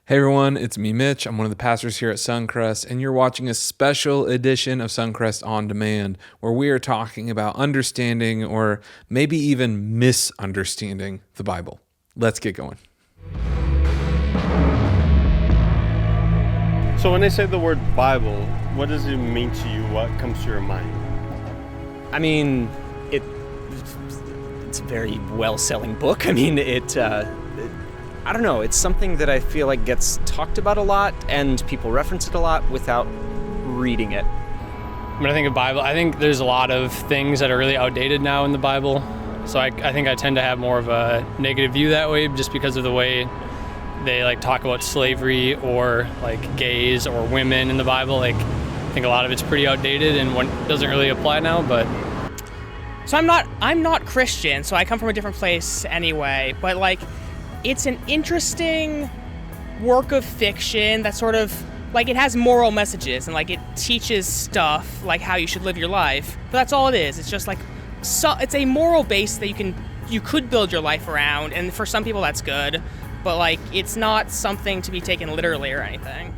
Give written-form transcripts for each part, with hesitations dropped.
Hey everyone, it's me, Mitch. I'm one of the pastors here at Suncrest, and you're watching a special edition of Suncrest On Demand, where we are talking about understanding or maybe even misunderstanding the Bible. Let's get going. So when they say the word Bible, what does it mean to you? What comes to your mind? I mean, it's a very well-selling book. I mean, I don't know, it's something that I feel like gets talked about a lot and people reference it a lot without reading it. When I think of Bible, I think there's a lot of things that are really outdated now in the Bible. So I think I tend to have more of a negative view that way just because of the way they talk about slavery or gays or women in the Bible. I think a lot of it's pretty outdated and doesn't really apply now, but So I'm not Christian, so I come from a different place anyway, but it's an interesting work of fiction that sort of it has moral messages and it teaches stuff how you should live your life. But that's all it is. It's just it's a moral base that you could build your life around, and for some people that's good, but it's not something to be taken literally or anything.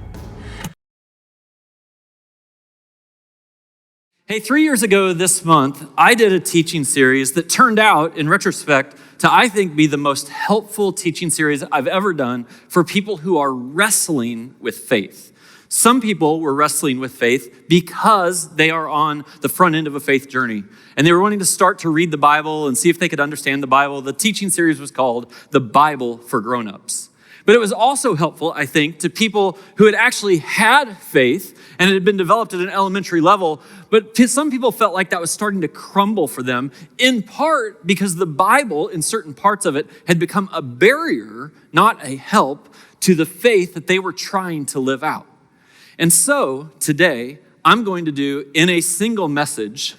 Hey, 3 years ago this month, I did a teaching series that turned out, in retrospect, to, I think, be the most helpful teaching series I've ever done for people who are wrestling with faith. Some people were wrestling with faith because they are on the front end of a faith journey, and they were wanting to start to read the Bible and see if they could understand the Bible. The teaching series was called The Bible for Grown-Ups. But it was also helpful, I think, to people who had actually had faith and it had been developed at an elementary level, but some people felt like that was starting to crumble for them, in part because the Bible, in certain parts of it, had become a barrier, not a help, to the faith that they were trying to live out. And so, today, I'm going to do, in a single message,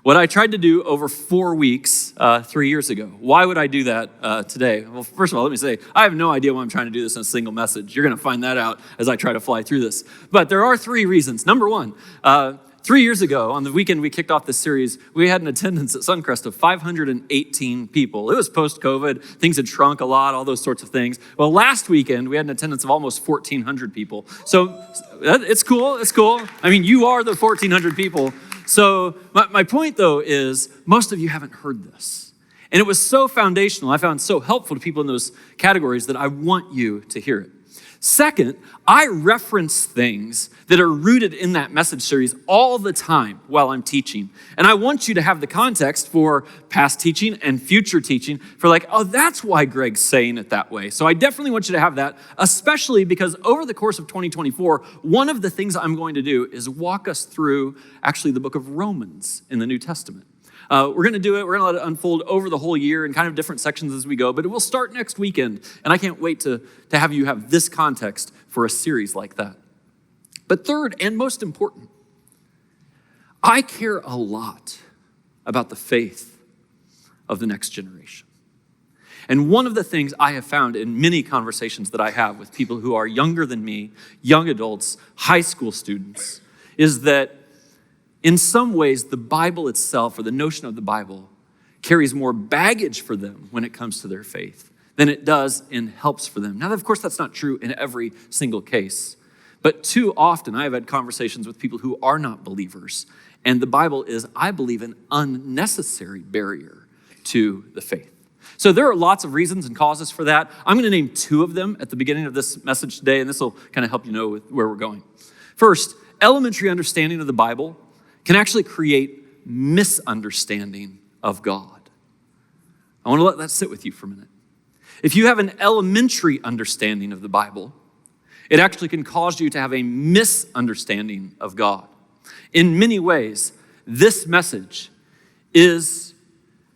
what I tried to do over 4 weeks 3 years ago. Why would I do that today? Well, first of all, let me say, I have no idea why I'm trying to do this in a single message. You're going to find that out as I try to fly through this. But there are 3 reasons. Number one, 3 years ago, on the weekend we kicked off this series, we had an attendance at Suncrest of 518 people. It was post-COVID. Things had shrunk a lot, all those sorts of things. Well, last weekend, we had an attendance of almost 1,400 people. So it's cool. It's cool. I mean, you are the 1,400 people. So my point, though, is most of you haven't heard this. And it was so foundational, I found so helpful to people in those categories that I want you to hear it. Second, I reference things that are rooted in that message series all the time while I'm teaching. And I want you to have the context for past teaching and future teaching for oh, that's why Greg's saying it that way. So I definitely want you to have that, especially because over the course of 2024, one of the things I'm going to do is walk us through actually the book of Romans in the New Testament. We're going to do it. We're going to let it unfold over the whole year in kind of different sections as we go, but it will start next weekend. And I can't wait to have you have this context for a series like that. But third, and most important, I care a lot about the faith of the next generation. And one of the things I have found in many conversations that I have with people who are younger than me, young adults, high school students, is that in some ways, the Bible itself, or the notion of the Bible, carries more baggage for them when it comes to their faith than it does in helps for them. Now, of course, that's not true in every single case. But too often, I have had conversations with people who are not believers, and the Bible is, I believe, an unnecessary barrier to the faith. So there are lots of reasons and causes for that. I'm going to name 2 of them at the beginning of this message today, and this will kind of help you know where we're going. First, elementary understanding of the Bible can actually create misunderstanding of God. I want to let that sit with you for a minute. If you have an elementary understanding of the Bible, it actually can cause you to have a misunderstanding of God. In many ways, this message is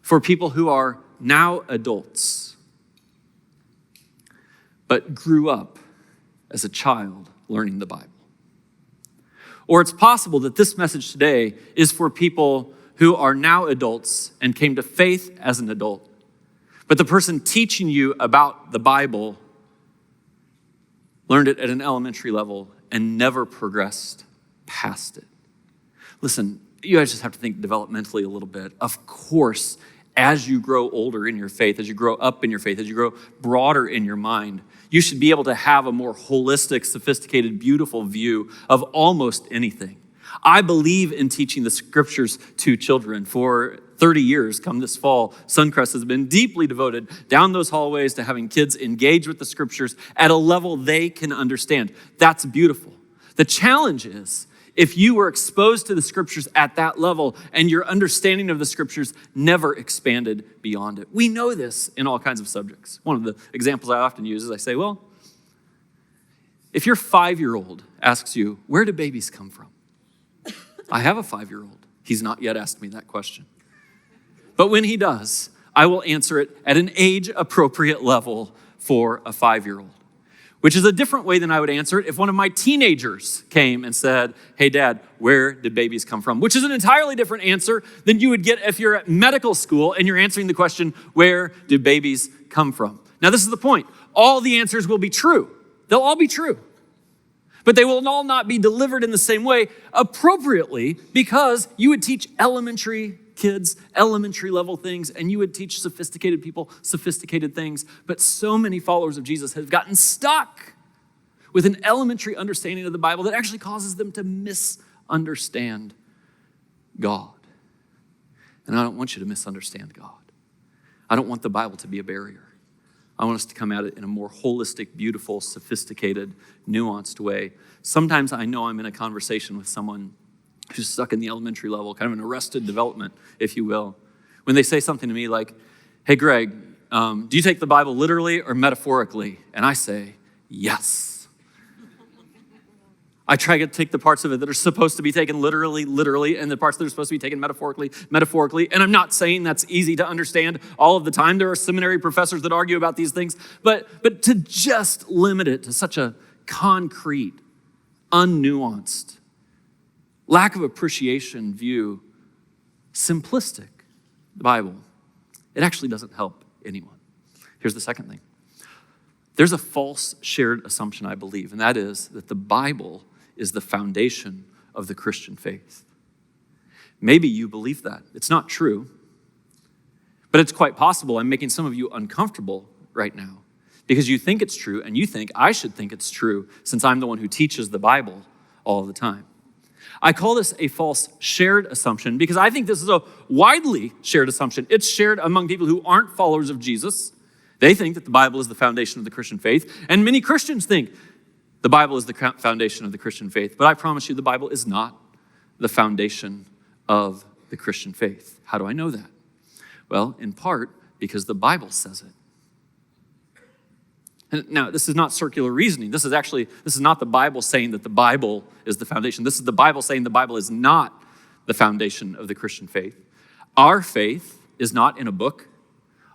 for people who are now adults, but grew up as a child learning the Bible. Or it's possible that this message today is for people who are now adults and came to faith as an adult, but the person teaching you about the Bible learned it at an elementary level and never progressed past it. Listen, you guys just have to think developmentally a little bit. Of course, as you grow older in your faith, as you grow up in your faith, as you grow broader in your mind, you should be able to have a more holistic, sophisticated, beautiful view of almost anything. I believe in teaching the scriptures to children. For 30 years, come this fall, Suncrest has been deeply devoted down those hallways to having kids engage with the scriptures at a level they can understand. That's beautiful. The challenge is, if you were exposed to the scriptures at that level and your understanding of the scriptures never expanded beyond it. We know this in all kinds of subjects. One of the examples I often use is I say, well, if your 5-year-old asks you, where do babies come from? I have a 5-year-old. He's not yet asked me that question. But when he does, I will answer it at an age-appropriate level for a 5-year-old. Which is a different way than I would answer it if one of my teenagers came and said, hey, Dad, where did babies come from? Which is an entirely different answer than you would get if you're at medical school and you're answering the question, where do babies come from? Now, this is the point. All the answers will be true. They'll all be true. But they will all not be delivered in the same way appropriately because you would teach elementary kids elementary level things, and you would teach sophisticated people sophisticated things. But so many followers of Jesus have gotten stuck with an elementary understanding of the Bible that actually causes them to misunderstand God. And I don't want you to misunderstand God. I don't want the Bible to be a barrier. I want us to come at it in a more holistic, beautiful, sophisticated, nuanced way. Sometimes I know I'm in a conversation with someone who's stuck in the elementary level, kind of an arrested development, if you will. When they say something to me like, hey, Greg, do you take the Bible literally or metaphorically? And I say, yes. I try to take the parts of it that are supposed to be taken literally, and the parts that are supposed to be taken metaphorically. And I'm not saying that's easy to understand all of the time. There are seminary professors that argue about these things. But to just limit it to such a concrete, unnuanced, lack of appreciation view, simplistic, the Bible, it actually doesn't help anyone. Here's the second thing. There's a false shared assumption, I believe, and that is that the Bible is the foundation of the Christian faith. Maybe you believe that. It's not true, but it's quite possible I'm making some of you uncomfortable right now because you think it's true, and you think I should think it's true since I'm the one who teaches the Bible all the time. I call this a false shared assumption because I think this is a widely shared assumption. It's shared among people who aren't followers of Jesus. They think that the Bible is the foundation of the Christian faith, and many Christians think the Bible is the foundation of the Christian faith. But I promise you, the Bible is not the foundation of the Christian faith. How do I know that? Well, in part because the Bible says it. And now, this is not circular reasoning. This is not the Bible saying that the Bible is the foundation. This is the Bible saying the Bible is not the foundation of the Christian faith. Our faith is not in a book.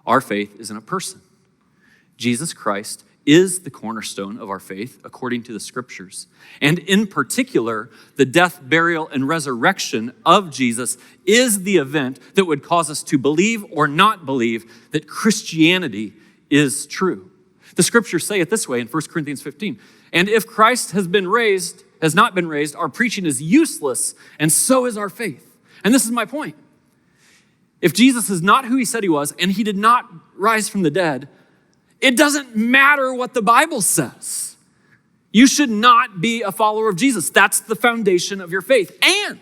Our faith is in a person. Jesus Christ is the cornerstone of our faith, according to the scriptures. And in particular, the death, burial, and resurrection of Jesus is the event that would cause us to believe or not believe that Christianity is true. The scriptures say it this way in 1 Corinthians 15. And if Christ has not been raised, our preaching is useless, and so is our faith. And this is my point. If Jesus is not who he said he was, and he did not rise from the dead, it doesn't matter what the Bible says. You should not be a follower of Jesus. That's the foundation of your faith. And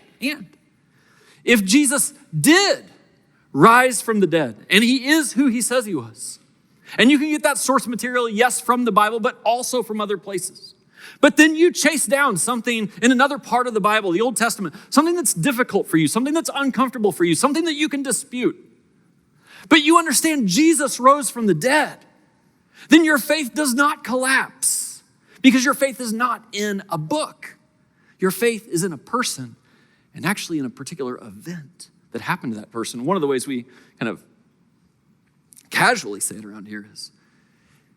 if Jesus did rise from the dead, and he is who he says he was, and you can get that source material, yes, from the Bible, but also from other places. But then you chase down something in another part of the Bible, the Old Testament, something that's difficult for you, something that's uncomfortable for you, something that you can dispute. But you understand Jesus rose from the dead. Then your faith does not collapse because your faith is not in a book. Your faith is in a person, and actually in a particular event that happened to that person. One of the ways we kind of casually say it around here is,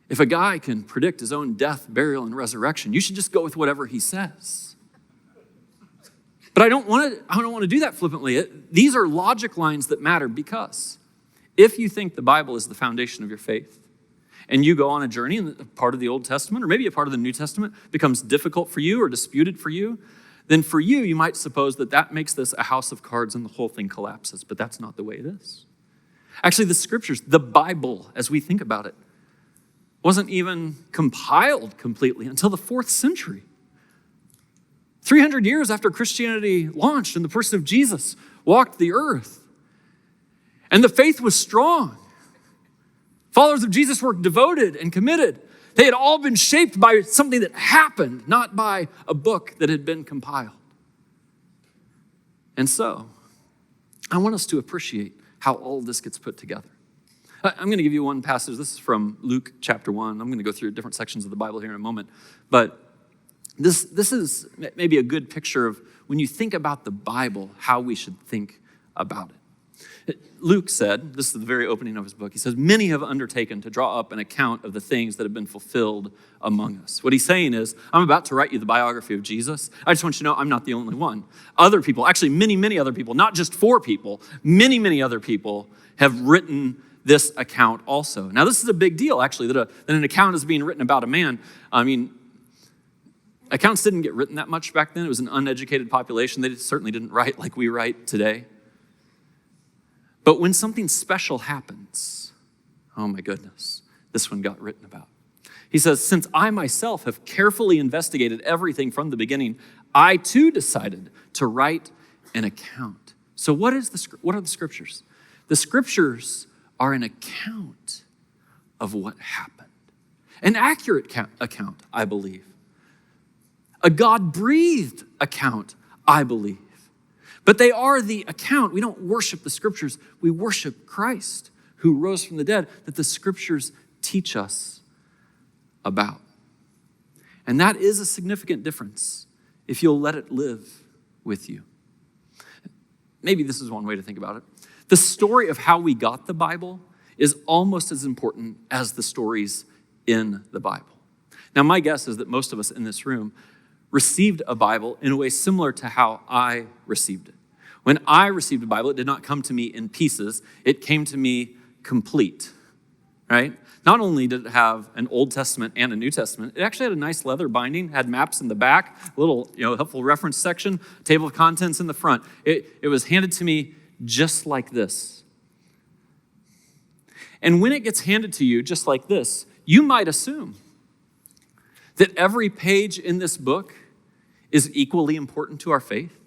if a guy can predict his own death, burial, and resurrection, you should just go with whatever he says. But I don't want to do that flippantly. These are logic lines that matter because if you think the Bible is the foundation of your faith, and you go on a journey and a part of the Old Testament, or maybe a part of the New Testament, becomes difficult for you or disputed for you, then for you might suppose that makes this a house of cards and the whole thing collapses. But that's not the way it is. Actually, the scriptures, the Bible, as we think about it, wasn't even compiled completely until the 4th century. 300 years after Christianity launched and the person of Jesus walked the earth. And the faith was strong. Followers of Jesus were devoted and committed. They had all been shaped by something that happened, not by a book that had been compiled. And so, I want us to appreciate how all of this gets put together. I'm going to give you one passage. This is from Luke chapter 1. I'm going to go through different sections of the Bible here in a moment. But this is maybe a good picture of when you think about the Bible, how we should think about it. Luke said, this is the very opening of his book, he says, many have undertaken to draw up an account of the things that have been fulfilled among us. What he's saying is, I'm about to write you the biography of Jesus. I just want you to know I'm not the only one. Other people, actually many other people, not just 4 people, many other people have written this account also. Now this is a big deal actually, that an account is being written about a man. I mean, accounts didn't get written that much back then. It was an uneducated population. They certainly didn't write like we write today. But when something special happens, oh my goodness, this one got written about. He says, since I myself have carefully investigated everything from the beginning, I too decided to write an account. So what are the scriptures? The scriptures are an account of what happened. An accurate account, I believe. A God-breathed account, I believe. But they are the account. We don't worship the scriptures. We worship Christ, who rose from the dead, that the scriptures teach us about. And that is a significant difference if you'll let it live with you. Maybe this is one way to think about it. The story of how we got the Bible is almost as important as the stories in the Bible. Now, my guess is that most of us in this room received a Bible in a way similar to how I received it. When I received a Bible, it did not come to me in pieces. It came to me complete, right? Not only did it have an Old Testament and a New Testament, it actually had a nice leather binding, had maps in the back, a little helpful reference section, table of contents in the front. It was handed to me just like this. And when it gets handed to you just like this, you might assume that every page in this book is equally important to our faith.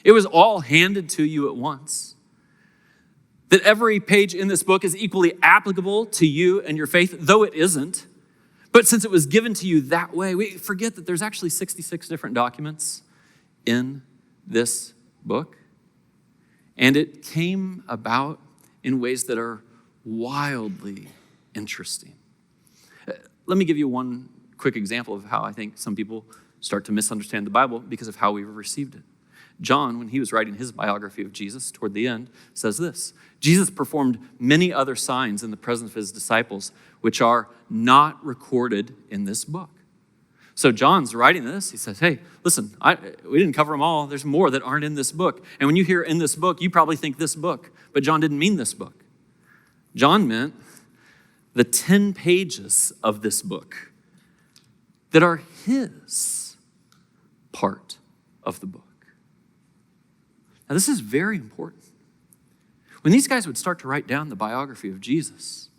It was all handed to you at once. That every page in this book is equally applicable to you and your faith, though it isn't. But since it was given to you that way, we forget that there's actually 66 different documents in this book. And it came about in ways that are wildly interesting. Let me give you one quick example of how I think some people start to misunderstand the Bible because of how we received it. John, when he was writing his biography of Jesus toward the end, says this: Jesus performed many other signs in the presence of his disciples, which are not recorded in this book. So John's writing this. He says, hey, listen, we didn't cover them all. There's more that aren't in this book. And when you hear in this book, you probably think this book. But John didn't mean this book. John meant the 10 pages of this book that are his part of the book. Now, this is very important. When these guys would start to write down the biography of Jesus,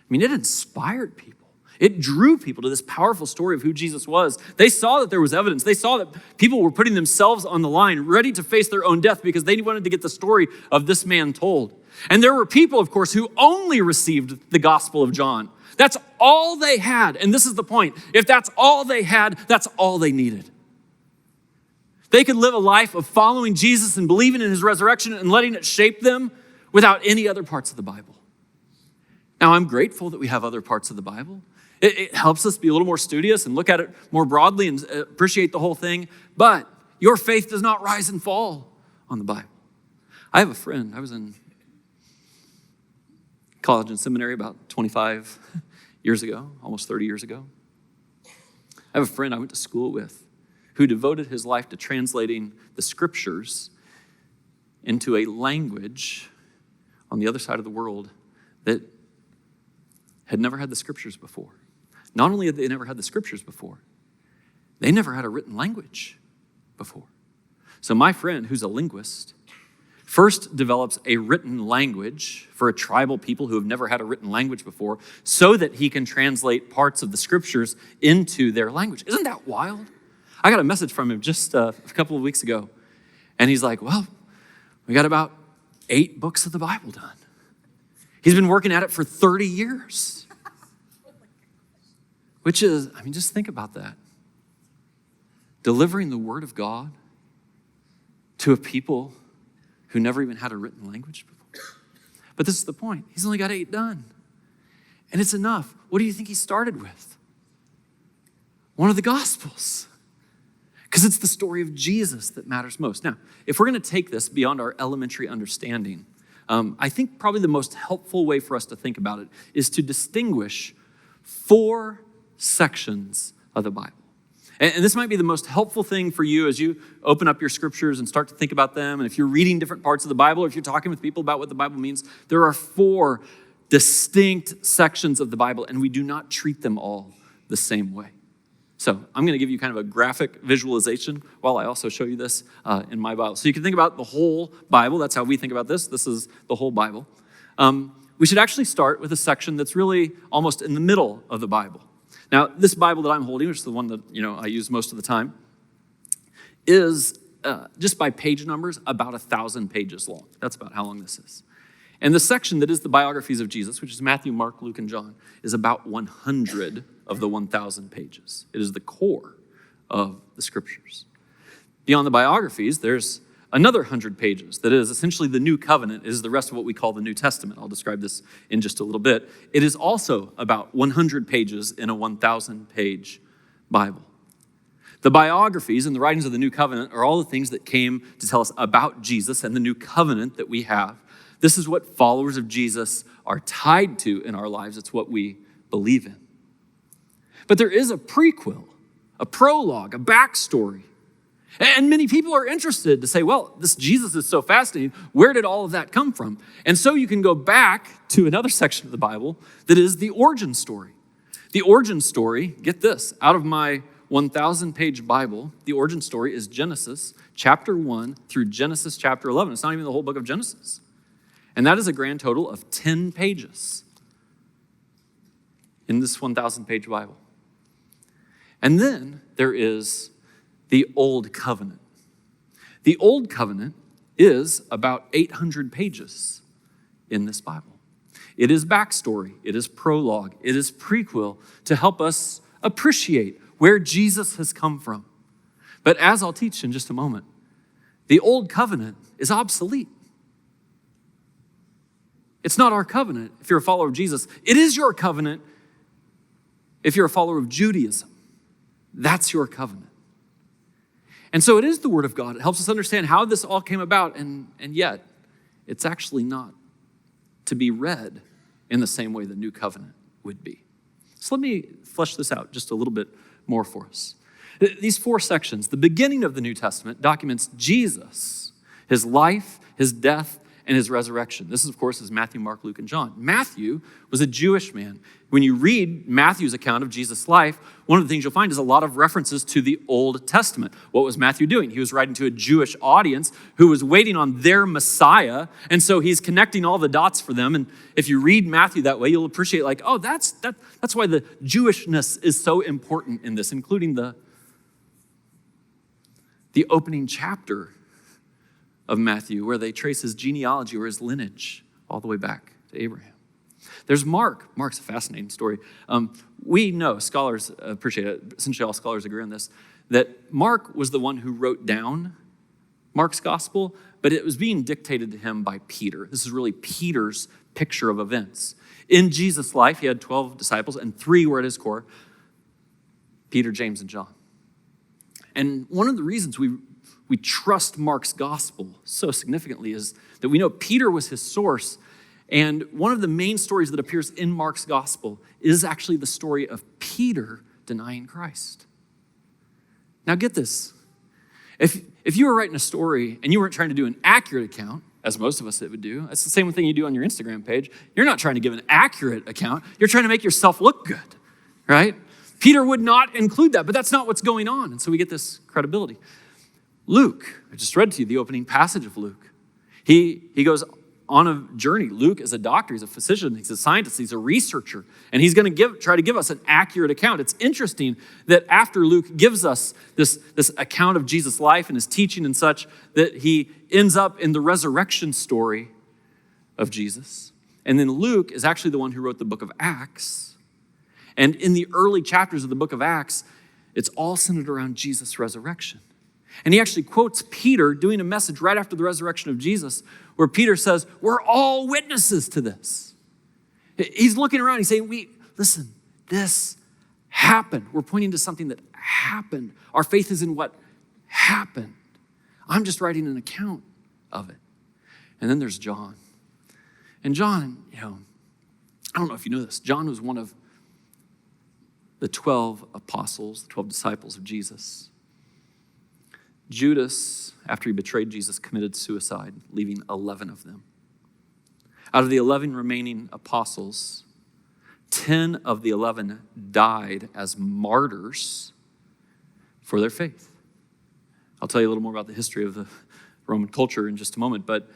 it inspired people. It drew people to this powerful story of who Jesus was. They saw that there was evidence. They saw that people were putting themselves on the line, ready to face their own death because they wanted to get the story of this man told. And there were people, of course, who only received the Gospel of John. That's all they had. And this is the point. If that's all they had, that's all they needed. They could live a life of following Jesus and believing in his resurrection and letting it shape them without any other parts of the Bible. Now, I'm grateful that we have other parts of the Bible. It helps us be a little more studious and look at it more broadly and appreciate the whole thing. But your faith does not rise and fall on the Bible. I have a friend. I was in college and seminary about 25 years ago, almost 30 years ago. I have a friend I went to school with who devoted his life to translating the scriptures into a language on the other side of the world that had never had the scriptures before. Not only had they never had the scriptures before, they never had a written language before. So my friend, who's a linguist, first develops a written language for a tribal people who have never had a written language before so that he can translate parts of the scriptures into their language. Isn't that wild? I got a message from him just a couple of weeks ago, and he's like, well, we got about 8 books of the Bible done. He's been working at it for 30 years. Which is, just think about that. Delivering the word of God to a people who never even had a written language before. But this is the point. He's only got 8 done. And it's enough. What do you think he started with? One of the Gospels. Because it's the story of Jesus that matters most. Now, if we're going to take this beyond our elementary understanding, I think probably the most helpful way for us to think about it is to distinguish 4 sections of the Bible. And this might be the most helpful thing for you as you open up your scriptures and start to think about them. And if you're reading different parts of the Bible, or if you're talking with people about what the Bible means, there are 4 distinct sections of the Bible, and we do not treat them all the same way. So I'm going to give you kind of a graphic visualization while I also show you this in my Bible. So you can think about the whole Bible. That's how we think about this. This is the whole Bible. We should actually start with a section that's really almost in the middle of the Bible. Now, this Bible that I'm holding, which is the one that I use most of the time, is just by page numbers about 1,000 pages long. That's about how long this is. And the section that is the biographies of Jesus, which is Matthew, Mark, Luke, and John, is about 100 of the 1,000 pages. It is the core of the scriptures. Beyond the biographies, there's another 100 pages that is essentially the New Covenant. It is the rest of what we call the New Testament. I'll describe this in just a little bit. It is also about 100 pages in a 1,000-page Bible. The biographies and the writings of the New Covenant are all the things that came to tell us about Jesus and the New Covenant that we have. This is what followers of Jesus are tied to in our lives. It's what we believe in. But there is a prequel, a prologue, a backstory. And many people are interested to say, well, this Jesus is so fascinating. Where did all of that come from? And so you can go back to another section of the Bible that is the origin story. The origin story, get this, out of my 1,000-page Bible, the origin story is Genesis chapter 1 through Genesis chapter 11. It's not even the whole book of Genesis. And that is a grand total of 10 pages in this 1,000-page Bible. And then there is the Old Covenant. The Old Covenant is about 800 pages in this Bible. It is backstory, it is prologue, it is prequel to help us appreciate where Jesus has come from. But as I'll teach in just a moment, the Old Covenant is obsolete. It's not our covenant if you're a follower of Jesus. It is your covenant if you're a follower of Judaism. That's your covenant. And so it is the Word of God. It helps us understand how this all came about, and yet it's actually not to be read in the same way the New Covenant would be. So let me flesh this out just a little bit more for us. These 4 sections, the beginning of the New Testament documents Jesus, his life, his death, and his resurrection. This, of course, is Matthew, Mark, Luke, and John. Matthew was a Jewish man. When you read Matthew's account of Jesus' life, one of the things you'll find is a lot of references to the Old Testament. What was Matthew doing? He was writing to a Jewish audience who was waiting on their Messiah, and so he's connecting all the dots for them. And if you read Matthew that way, you'll appreciate that's why the Jewishness is so important in this, including the opening chapter of Matthew, where they trace his genealogy or his lineage all the way back to Abraham. There's Mark. Mark's a fascinating story. We know, scholars appreciate it, essentially all scholars agree on this, that Mark was the one who wrote down Mark's gospel, but it was being dictated to him by Peter. This is really Peter's picture of events. In Jesus' life, he had 12 disciples, and 3 were at his core, Peter, James, and John. And one of the reasons we trust Mark's gospel so significantly is that we know Peter was his source. And one of the main stories that appears in Mark's gospel is actually the story of Peter denying Christ. Now get this. If you were writing a story and you weren't trying to do an accurate account, as most of us would do, that's the same thing you do on your Instagram page. You're not trying to give an accurate account. You're trying to make yourself look good, right? Peter would not include that, but that's not what's going on. And so we get this credibility. Luke, I just read to you the opening passage of Luke. He goes on a journey. Luke is a doctor, he's a physician, he's a scientist, he's a researcher, and he's going to try to give us an accurate account. It's interesting that after Luke gives us this account of Jesus' life and his teaching and such, that he ends up in the resurrection story of Jesus. And then Luke is actually the one who wrote the book of Acts. And in the early chapters of the book of Acts, it's all centered around Jesus' resurrection. And he actually quotes Peter doing a message right after the resurrection of Jesus, where Peter says, we're all witnesses to this. He's looking around, he's saying, listen, this happened. We're pointing to something that happened. Our faith is in what happened. I'm just writing an account of it. And then there's John. And John, I don't know if you know this, John was one of the 12 apostles, the 12 disciples of Jesus. Judas, after he betrayed Jesus, committed suicide, leaving 11 of them. Out of the 11 remaining apostles, 10 of the 11 died as martyrs for their faith. I'll tell you a little more about the history of the Roman culture in just a moment, but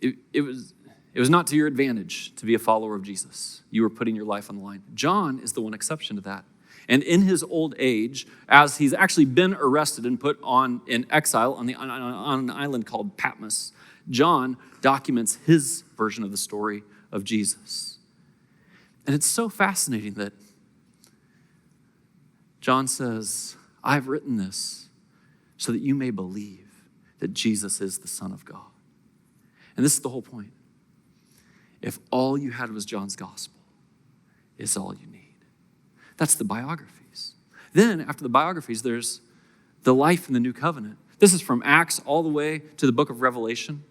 it was not to your advantage to be a follower of Jesus. You were putting your life on the line. John is the one exception to that. And in his old age, as he's actually been arrested and put in exile on an island called Patmos, John documents his version of the story of Jesus. And it's so fascinating that John says, I've written this so that you may believe that Jesus is the Son of God. And this is the whole point. If all you had was John's gospel, it's all you need. That's the biographies. Then, after the biographies, there's the life in the new covenant. This is from Acts all the way to the book of Revelation.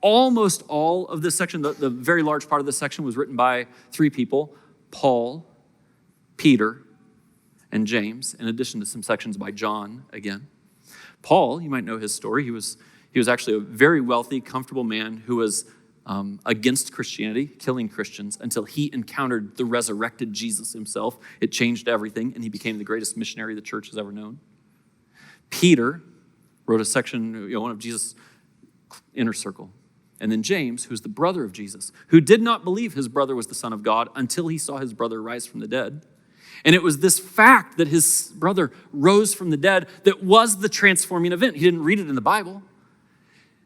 Almost all of this section, the very large part of this section, was written by 3 people, Paul, Peter, and James, in addition to some sections by John again. Paul, you might know his story. He was actually a very wealthy, comfortable man who was against Christianity, killing Christians, until he encountered the resurrected Jesus himself. It changed everything, and he became the greatest missionary the church has ever known. Peter wrote a section, one of Jesus' inner circle. And then James, who's the brother of Jesus, who did not believe his brother was the Son of God until he saw his brother rise from the dead. And it was this fact that his brother rose from the dead that was the transforming event. He didn't read it in the Bible.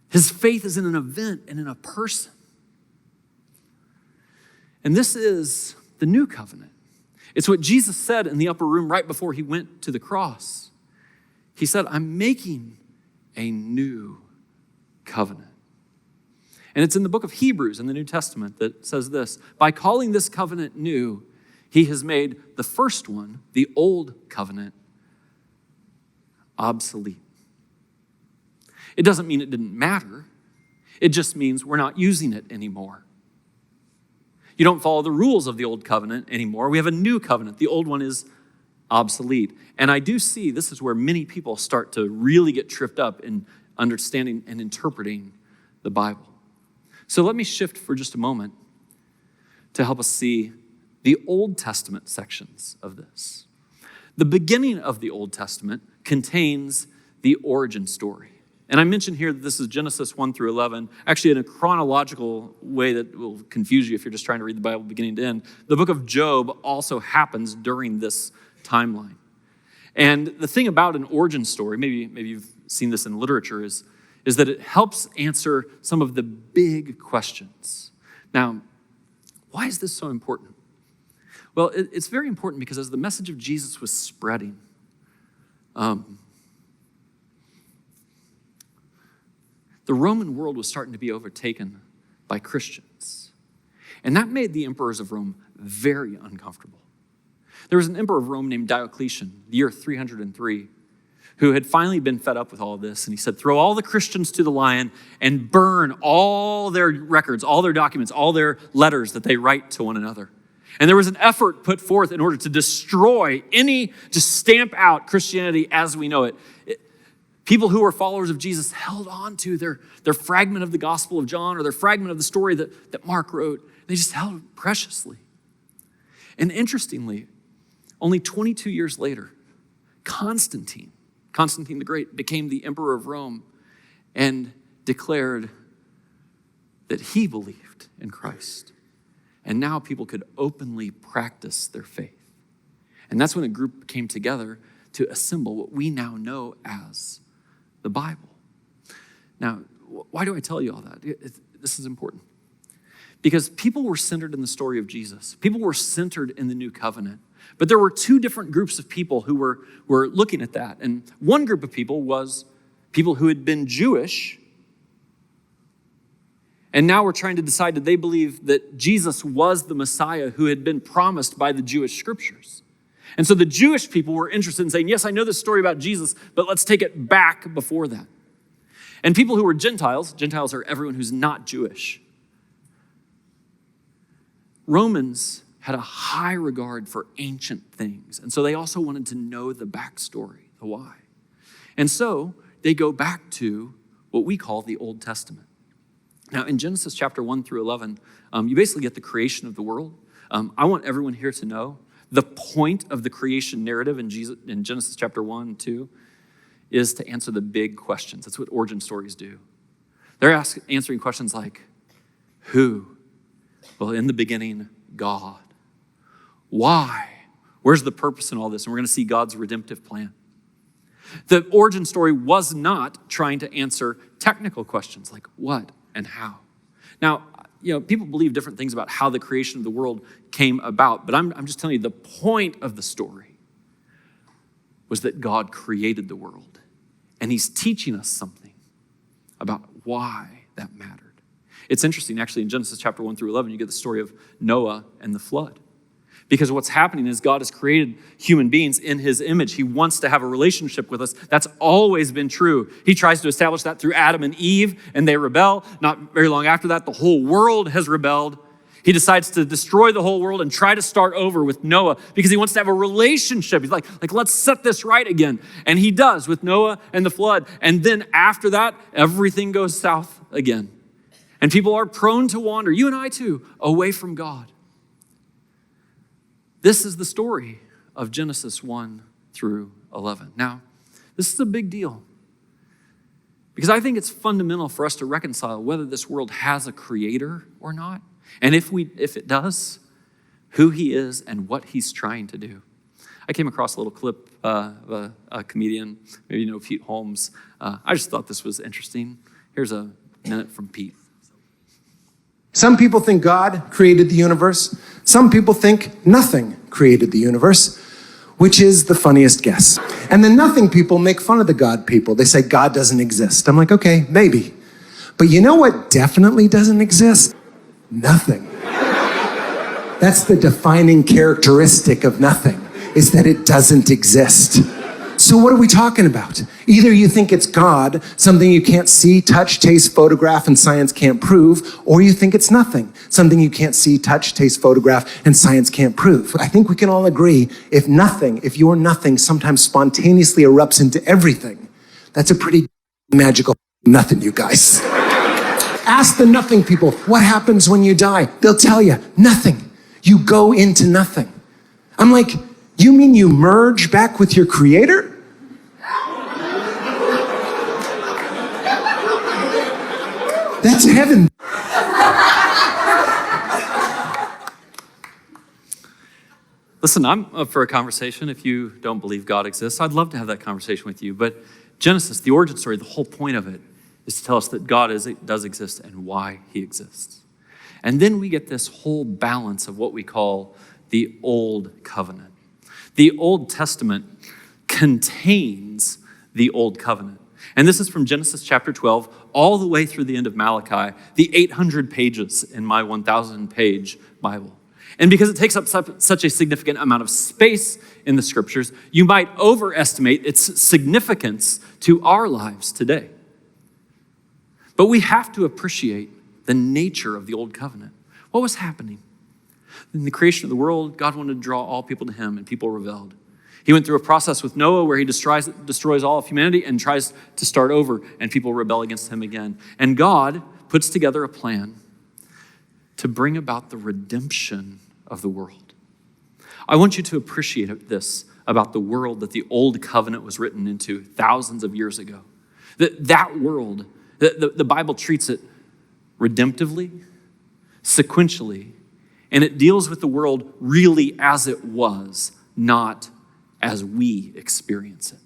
His faith is in an event and in a person. And this is the new covenant. It's what Jesus said in the upper room right before he went to the cross. He said, I'm making a new covenant. And it's in the book of Hebrews in the New Testament that says this, by calling this covenant new, he has made the first one, the old covenant, obsolete. It doesn't mean it didn't matter. It just means we're not using it anymore. You don't follow the rules of the old covenant anymore. We have a new covenant. The old one is obsolete. And I do see this is where many people start to really get tripped up in understanding and interpreting the Bible. So let me shift for just a moment to help us see the Old Testament sections of this. The beginning of the Old Testament contains the origin story. And I mentioned here that this is Genesis 1 through 11, actually in a chronological way that will confuse you if you're just trying to read the Bible beginning to end. The book of Job also happens during this timeline. And the thing about an origin story, maybe you've seen this in literature, is that it helps answer some of the big questions. Now, why is this so important? Well, it's very important because as the message of Jesus was spreading, the Roman world was starting to be overtaken by Christians. And that made the emperors of Rome very uncomfortable. There was an emperor of Rome named Diocletian, the year 303, who had finally been fed up with all of this. And he said, throw all the Christians to the lion and burn all their records, all their documents, all their letters that they write to one another. And there was an effort put forth in order to destroy to stamp out Christianity as we know it. People who were followers of Jesus held on to their fragment of the Gospel of John or their fragment of the story that Mark wrote. They just held it preciously. And interestingly, only 22 years later, Constantine the Great, became the emperor of Rome and declared that he believed in Christ. And now people could openly practice their faith. And that's when a group came together to assemble what we now know as the Bible. Now, why do I tell you all that? This is important. Because people were centered in the story of Jesus. People were centered in the new covenant. But there were two different groups of people who were looking at that. And one group of people was people who had been Jewish, and now we're trying to decide, did they believe that Jesus was the Messiah who had been promised by the Jewish scriptures? And so the Jewish people were interested in saying, yes, I know this story about Jesus, but let's take it back before that. And people who were Gentiles are everyone who's not Jewish. Romans had a high regard for ancient things. And so they also wanted to know the backstory, the why. And so they go back to what we call the Old Testament. Now, in Genesis chapter 1 through 11, you basically get the creation of the world. I want everyone here to know the point of the creation narrative in Genesis chapter 1 and 2 is to answer the big questions. That's what origin stories do. They're answering questions like, who? Well, in the beginning, God. Why? Where's the purpose in all this? And we're going to see God's redemptive plan. The origin story was not trying to answer technical questions like what and how. Now, people believe different things about how the creation of the world came about, but I'm just telling you the point of the story was that God created the world, and he's teaching us something about why that mattered. It's interesting, actually, in Genesis chapter 1 through 11, you get the story of Noah and the flood. Because what's happening is God has created human beings in his image. He wants to have a relationship with us. That's always been true. He tries to establish that through Adam and Eve, and they rebel. Not very long after that, the whole world has rebelled. He decides to destroy the whole world and try to start over with Noah because he wants to have a relationship. He's like, let's set this right again. And he does with Noah and the flood. And then after that, everything goes south again. And people are prone to wander, you and I too, away from God. This is the story of Genesis 1 through 11. Now, this is a big deal because I think it's fundamental for us to reconcile whether this world has a creator or not, and if it does, who he is and what he's trying to do. I came across a little clip of a comedian, maybe you know Pete Holmes. I just thought this was interesting. Here's a minute from Pete. Some people think God created the universe. Some people think nothing created the universe, which is the funniest guess. And the nothing people make fun of the God people. They say God doesn't exist. I'm like, okay, maybe. But you know what definitely doesn't exist? Nothing. That's the defining characteristic of nothing, is that it doesn't exist. So what are we talking about? Either you think it's God, something you can't see, touch, taste, photograph, and science can't prove, or you think it's nothing, something you can't see, touch, taste, photograph, and science can't prove. I think we can all agree, if your nothing sometimes spontaneously erupts into everything, that's a pretty magical nothing, you guys. Ask the nothing people, what happens when you die? They'll tell you, nothing. You go into nothing. I'm like, you mean you merge back with your creator? That's heaven. Listen, I'm up for a conversation. If you don't believe God exists, I'd love to have that conversation with you. But Genesis, the origin story, the whole point of it is to tell us that God does exist and why he exists. And then we get this whole balance of what we call the Old Covenant. The Old Testament contains the Old Covenant. And this is from Genesis chapter 12 all the way through the end of Malachi, the 800 pages in my 1,000-page Bible. And because it takes up such a significant amount of space in the scriptures, you might overestimate its significance to our lives today. But we have to appreciate the nature of the Old Covenant. What was happening? In the creation of the world, God wanted to draw all people to him, and people rebelled. He went through a process with Noah where he destroys all of humanity and tries to start over, and people rebel against him again. And God puts together a plan to bring about the redemption of the world. I want you to appreciate this about the world that the Old Covenant was written into thousands of years ago. That world, the Bible treats it redemptively, sequentially, and it deals with the world really as it was, not as we experience it.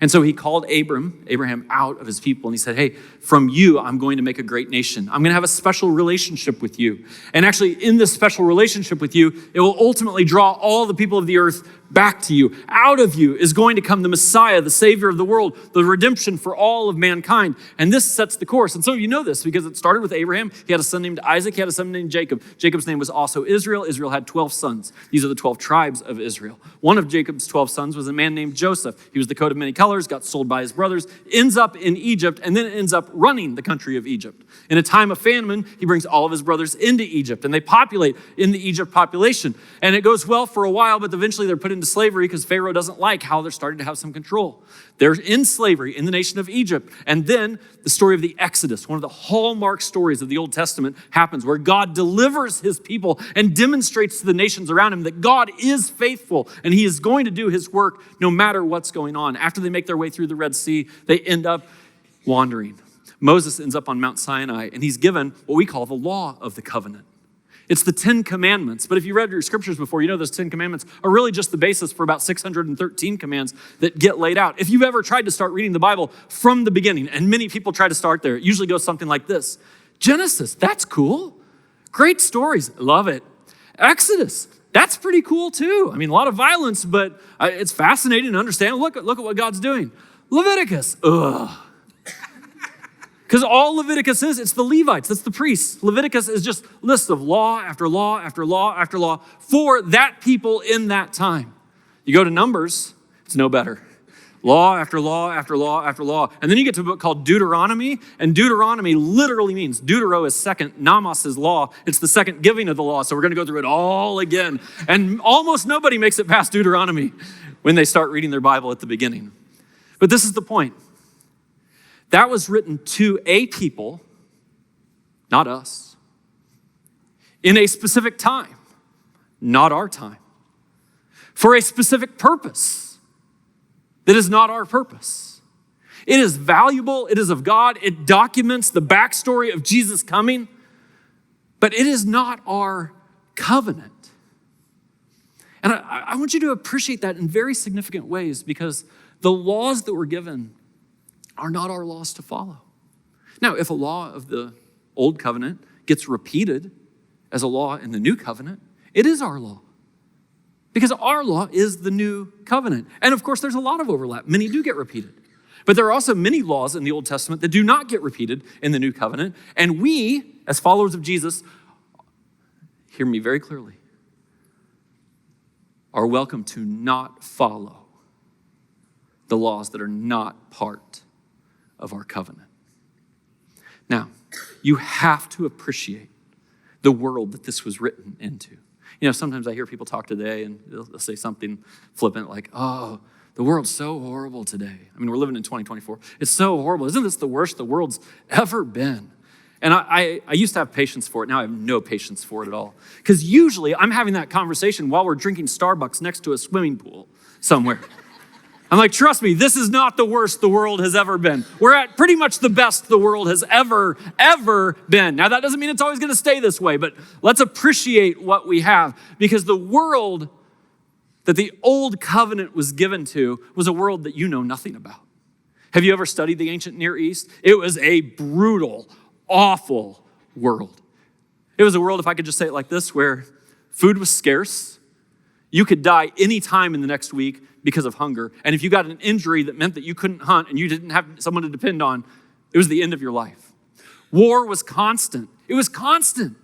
And so he called Abraham out of his people, and he said, hey, from you, I'm going to make a great nation. I'm going to have a special relationship with you. And actually, in this special relationship with you, it will ultimately draw all the people of the earth back to you. Out of you is going to come the Messiah, the Savior of the world, the redemption for all of mankind. And this sets the course. And some of you know this because it started with Abraham. He had a son named Isaac. He had a son named Jacob. Jacob's name was also Israel. Israel had 12 sons. These are the 12 tribes of Israel. One of Jacob's 12 sons was a man named Joseph. He was the coat of many colors, got sold by his brothers, ends up in Egypt, and then ends up running the country of Egypt. In a time of famine, he brings all of his brothers into Egypt, and they populate in the Egypt population. And it goes well for a while, but eventually they're put into slavery because Pharaoh doesn't like how they're starting to have some control. They're in slavery in the nation of Egypt. And then the story of the Exodus, one of the hallmark stories of the Old Testament, happens where God delivers his people and demonstrates to the nations around him that God is faithful and he is going to do his work no matter what's going on. After they make their way through the Red Sea, they end up wandering. Moses ends up on Mount Sinai, and he's given what we call the law of the covenant. It's the 10 commandments. But if you read your scriptures before, you know those 10 commandments are really just the basis for about 613 commands that get laid out. If you've ever tried to start reading the Bible from the beginning, and many people try to start there, it usually goes something like this. Genesis, that's cool. Great stories, love it. Exodus, that's pretty cool too. I mean, a lot of violence, but it's fascinating to understand. Look at what God's doing. Leviticus, ugh. Because all Leviticus is, it's the Levites, that's the priests. Leviticus is just lists of law after law after law after law for that people in that time. You go to Numbers, it's no better. Law after law after law after law. And then you get to a book called Deuteronomy, and Deuteronomy literally means, deutero is second, nomos is law. It's the second giving of the law, so we're gonna go through it all again. And almost nobody makes it past Deuteronomy when they start reading their Bible at the beginning. But this is the point. That was written to a people, not us, in a specific time, not our time, for a specific purpose that is not our purpose. It is valuable, it is of God, it documents the backstory of Jesus coming, but it is not our covenant. And I want you to appreciate that in very significant ways because the laws that were given are not our laws to follow. Now, if a law of the old covenant gets repeated as a law in the new covenant, it is our law. Because our law is the new covenant. And of course, there's a lot of overlap. Many do get repeated. But there are also many laws in the Old Testament that do not get repeated in the new covenant. And we, as followers of Jesus, hear me very clearly, are welcome to not follow the laws that are not part of our covenant. Now, you have to appreciate the world that this was written into. You know, sometimes I hear people talk today and they'll say something flippant like, oh, the world's so horrible today. I mean, we're living in 2024. It's so horrible. Isn't this the worst the world's ever been? And I used to have patience for it. Now I have no patience for it at all. Because usually I'm having that conversation while we're drinking Starbucks next to a swimming pool somewhere. I'm like, trust me, this is not the worst the world has ever been. We're at pretty much the best the world has ever been. Now, that doesn't mean it's always going to stay this way, but let's appreciate what we have because the world that the old covenant was given to was a world that you know nothing about. Have you ever studied the ancient Near East? It was a brutal, awful world. It was a world, if I could just say it like this, where food was scarce. You could die any time in the next week because of hunger. And if you got an injury that meant that you couldn't hunt and you didn't have someone to depend on, it was the end of your life. War was constant. It was constant.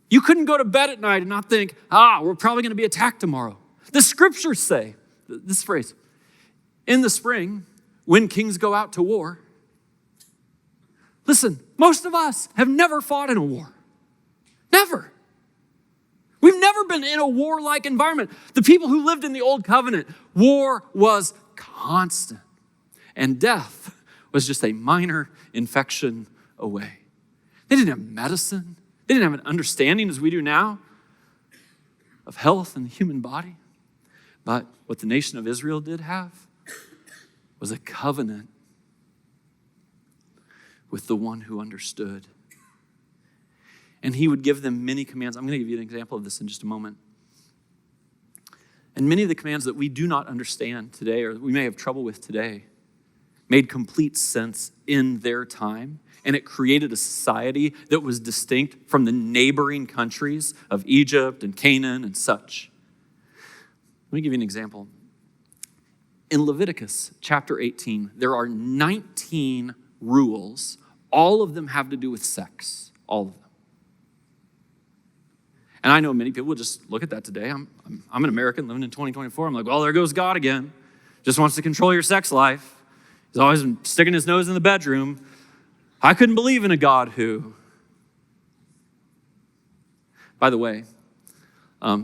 You couldn't go to bed at night and not think, we're probably going to be attacked tomorrow. The scriptures say, this phrase, in the spring, when kings go out to war. Listen, most of us have never fought in a war. Never. We've never been in a warlike environment. The people who lived in the old covenant, war was constant. And death was just a minor infection away. They didn't have medicine. They didn't have an understanding as we do now of health and the human body. But what the nation of Israel did have was a covenant with the one who understood. And he would give them many commands. I'm going to give you an example of this in just a moment. And many of the commands that we do not understand today, or we may have trouble with today, made complete sense in their time. And it created a society that was distinct from the neighboring countries of Egypt and Canaan and such. Let me give you an example. In Leviticus chapter 18, there are 19 rules. All of them have to do with sex. All of them. And I know many people just look at that today. I'm an American living in 2024. I'm like, well, there goes God again. Just wants to control your sex life. He's always sticking his nose in the bedroom. I couldn't believe in a God who. By the way,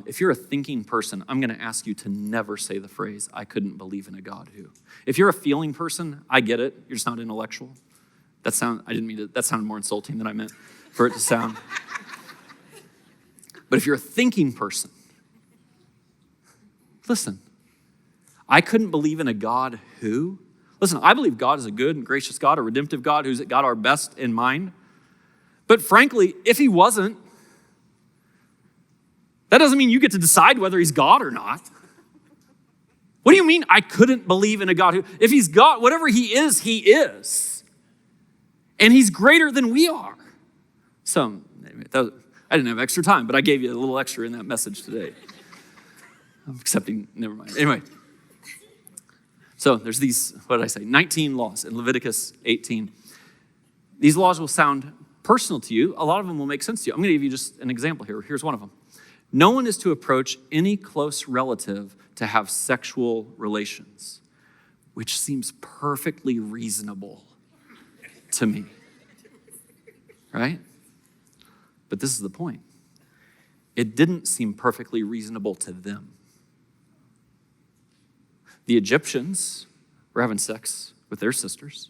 if you're a thinking person, I'm going to ask you to never say the phrase, I couldn't believe in a God who. If you're a feeling person, I get it. You're just not intellectual. That sounded more insulting than I meant for it to sound. But if you're a thinking person, listen, I couldn't believe in a God who. Listen, I believe God is a good and gracious God, a redemptive God who's got our best in mind. But frankly, if he wasn't, that doesn't mean you get to decide whether he's God or not. What do you mean I couldn't believe in a God who, if he's God, whatever he is. And he's greater than we are. So, I didn't have extra time, but I gave you a little extra in that message today. Never mind. Anyway. So there's these, 19 laws in Leviticus 18. These laws will sound personal to you. A lot of them will make sense to you. I'm going to give you just an example here. Here's one of them. No one is to approach any close relative to have sexual relations, which seems perfectly reasonable to me. Right? But this is the point. It didn't seem perfectly reasonable to them. The Egyptians were having sex with their sisters.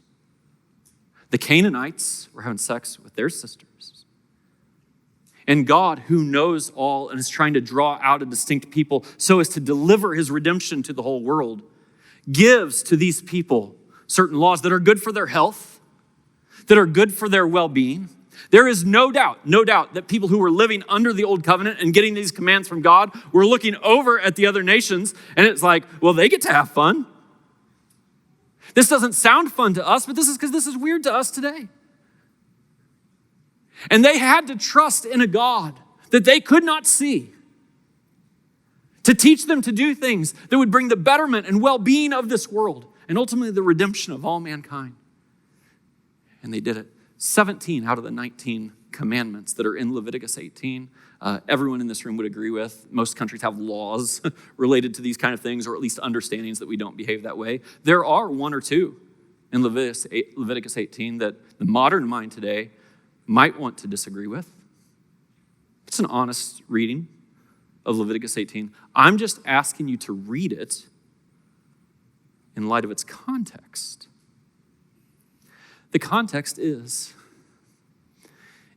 The Canaanites were having sex with their sisters. And God, who knows all and is trying to draw out a distinct people so as to deliver his redemption to the whole world, gives to these people certain laws that are good for their health, that are good for their well-being. There is no doubt that people who were living under the old covenant and getting these commands from God were looking over at the other nations, and it's like, well, they get to have fun. This doesn't sound fun to us, but this is because this is weird to us today. And they had to trust in a God that they could not see to teach them to do things that would bring the betterment and well-being of this world and ultimately the redemption of all mankind. And they did it. 17 out of the 19 commandments that are in Leviticus 18, everyone in this room would agree with. Most countries have laws related to these kind of things, or at least understandings that we don't behave that way. There are one or two in Leviticus 18 that the modern mind today might want to disagree with. It's an honest reading of Leviticus 18. I'm just asking you to read it in light of its context. The context is,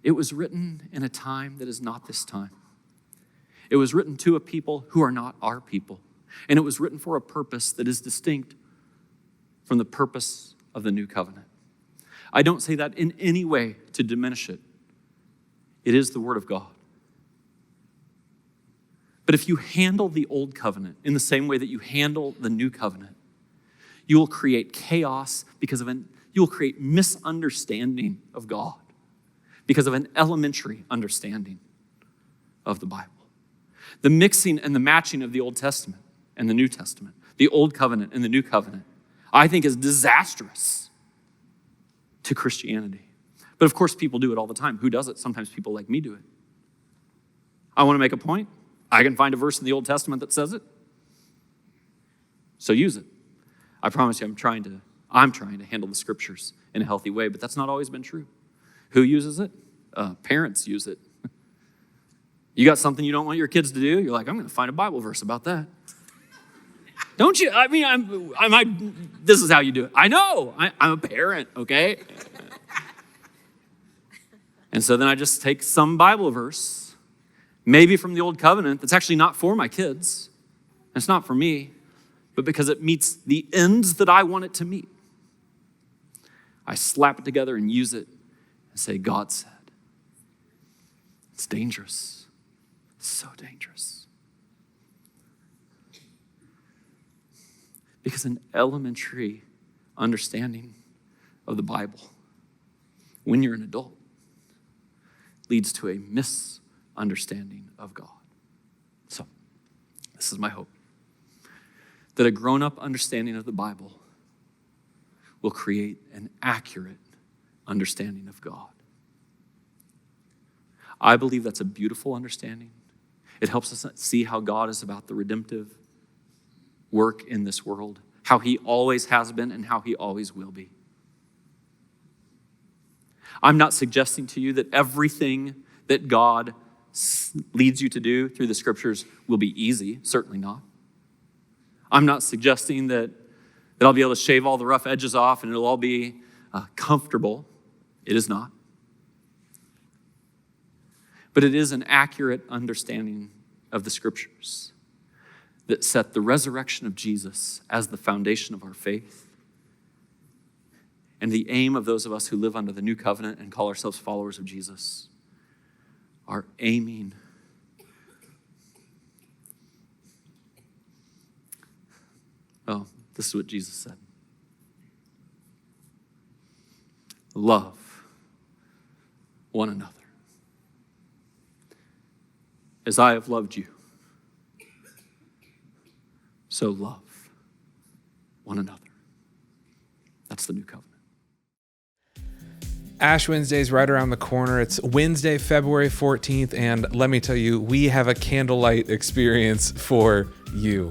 it was written in a time that is not this time. It was written to a people who are not our people. And it was written for a purpose that is distinct from the purpose of the new covenant. I don't say that in any way to diminish it. It is the word of God. But if you handle the old covenant in the same way that you handle the new covenant, you will create chaos you will create misunderstanding of God because of an elementary understanding of the Bible. The mixing and the matching of the Old Testament and the New Testament, the Old Covenant and the New Covenant, I think is disastrous to Christianity. But of course, people do it all the time. Who does it? Sometimes people like me do it. I want to make a point. I can find a verse in the Old Testament that says it. So use it. I promise you, I'm trying to handle the scriptures in a healthy way, but that's not always been true. Who uses it? Parents use it. You got something you don't want your kids to do? You're like, I'm going to find a Bible verse about that. Don't you? I mean, this is how you do it. I know. I'm a parent, okay? And so then I just take some Bible verse, maybe from the Old Covenant, that's actually not for my kids. It's not for me, but because it meets the ends that I want it to meet. I slap it together and use it and say, God said. It's dangerous. It's so dangerous. Because an elementary understanding of the Bible, when you're an adult, leads to a misunderstanding of God. So, this is my hope, that a grown-up understanding of the Bible will create an accurate understanding of God. I believe that's a beautiful understanding. It helps us see how God is about the redemptive work in this world, how he always has been and how he always will be. I'm not suggesting to you that everything that God leads you to do through the scriptures will be easy, certainly not. I'm not suggesting that I'll be able to shave all the rough edges off and it'll all be comfortable. It is not. But it is an accurate understanding of the scriptures that set the resurrection of Jesus as the foundation of our faith and the aim of those of us who live under the new covenant and call ourselves followers of Jesus are aiming this is what Jesus said. Love one another as I have loved you. So love one another. That's the new covenant. Ash Wednesday is right around the corner. It's Wednesday, February 14th, and let me tell you, we have a candlelight experience for you.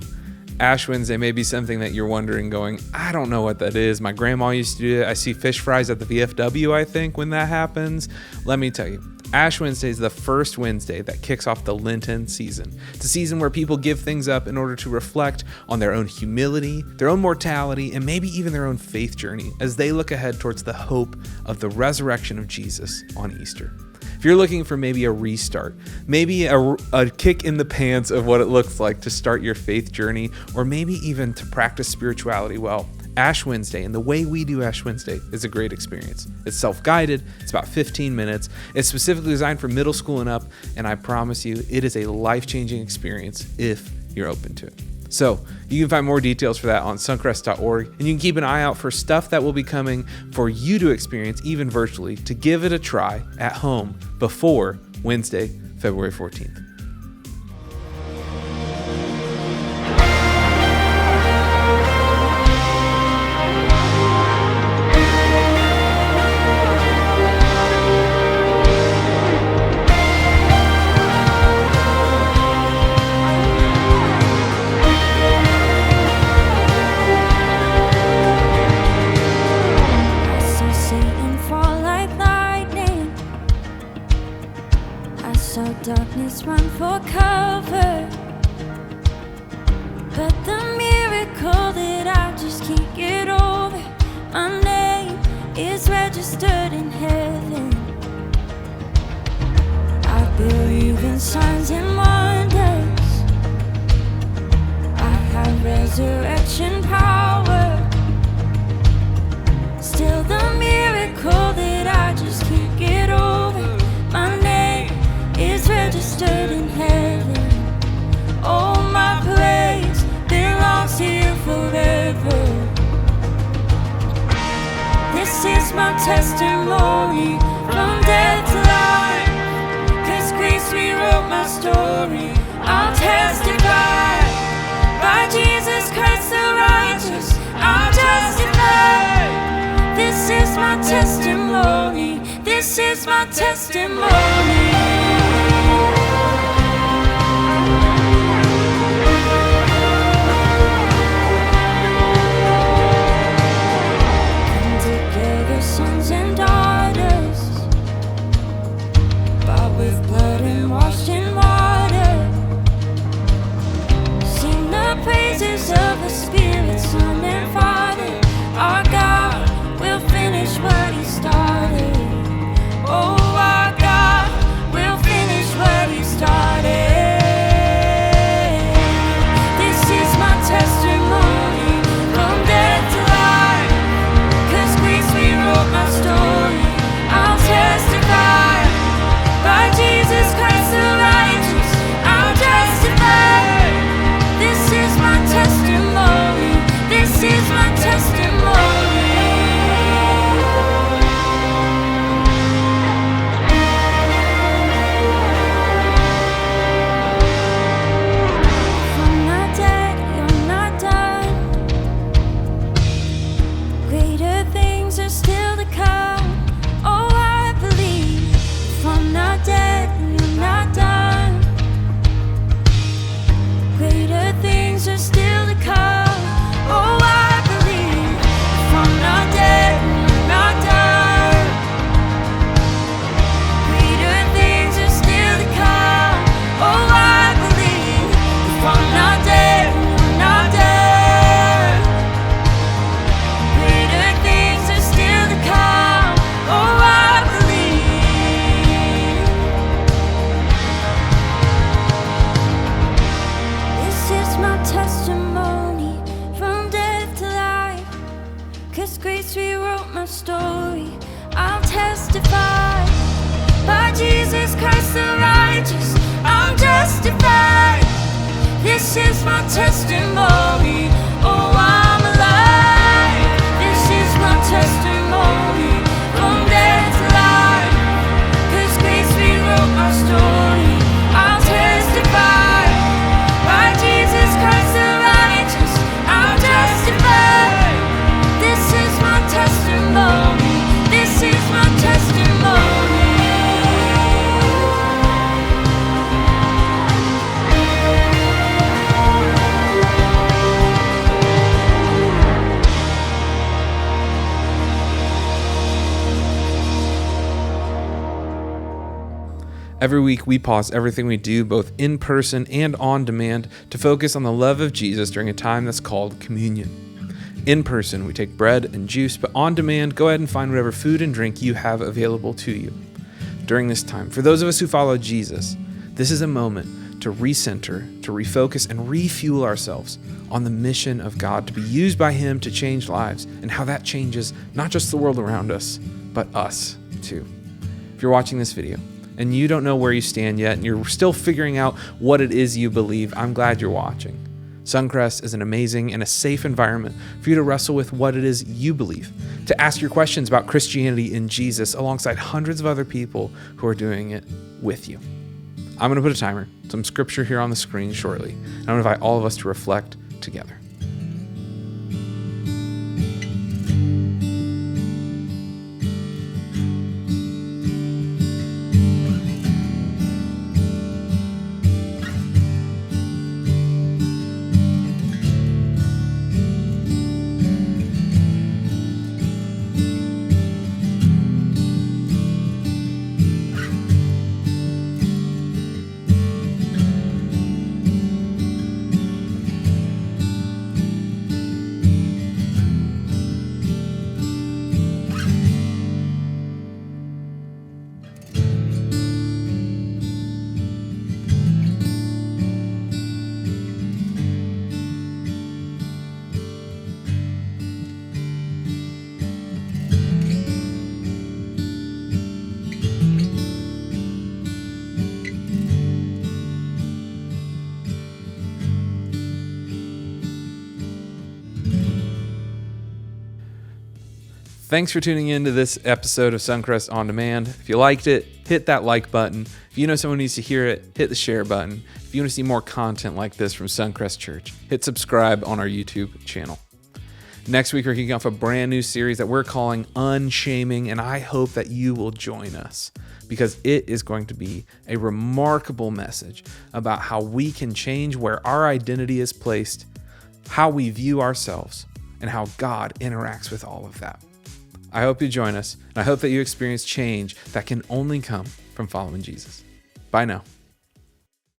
Ash Wednesday may be something that you're wondering, going, I don't know what that is. My grandma used to do it. I see fish fries at the VFW, I think, when that happens. Let me tell you, Ash Wednesday is the first Wednesday that kicks off the Lenten season. It's a season where people give things up in order to reflect on their own humility, their own mortality, and maybe even their own faith journey as they look ahead towards the hope of the resurrection of Jesus on Easter. If you're looking for maybe a restart, maybe a kick in the pants of what it looks like to start your faith journey, or maybe even to practice spirituality well, Ash Wednesday and the way we do Ash Wednesday is a great experience. It's self-guided, it's about 15 minutes, it's specifically designed for middle school and up, and I promise you it is a life-changing experience if you're open to it. So you can find more details for that on suncrest.org, and you can keep an eye out for stuff that will be coming for you to experience even virtually to give it a try at home before Wednesday, February 14th. Darkness run for cover, but the miracle that I just can't get over, my name is registered in heaven. I believe in signs and wonders, I have resurrection power, still the miracle that I just can't get over, my name is registered in heaven. Oh, my praise belongs to you forever. This is my testimony from death to life, 'cause grace rewrote my story. I'll testify by Jesus Christ the righteous. I'll testify. This is my testimony. This is my testimony. Sons and daughters, bought with blood and washed in water. Sing the praises of the Spirit, Son and Father. Our God will finish what He started. Oh, our God will grace rewrote my story. I'll testify, by Jesus Christ the righteous, I'm justified. This is my testimony, oh I'm alive. This is my testimony, from death to life. 'Cause grace rewrote my story. I'll testify, by Jesus Christ the righteous, I'm justified. This is my testimony, this is my testimony. Every week, we pause everything we do, both in person and on demand, to focus on the love of Jesus during a time that's called communion. In person, we take bread and juice, but on demand, go ahead and find whatever food and drink you have available to you. During this time, for those of us who follow Jesus, this is a moment to recenter, to refocus, and refuel ourselves on the mission of God to be used by Him to change lives, and how that changes not just the world around us, but us too. If you're watching this video, and you don't know where you stand yet, and you're still figuring out what it is you believe, I'm glad you're watching. Suncrest is an amazing and a safe environment for you to wrestle with what it is you believe, to ask your questions about Christianity in Jesus alongside hundreds of other people who are doing it with you. I'm going to put a timer, some scripture here on the screen shortly, and I'm going to invite all of us to reflect together. Thanks for tuning in to this episode of Suncrest On Demand. If you liked it, hit that like button. If you know someone needs to hear it, hit the share button. If you want to see more content like this from Suncrest Church, hit subscribe on our YouTube channel. Next week, we're kicking off a brand new series that we're calling Unshaming, and I hope that you will join us because it is going to be a remarkable message about how we can change where our identity is placed, how we view ourselves, and how God interacts with all of that. I hope you join us, and I hope that you experience change that can only come from following Jesus. Bye now.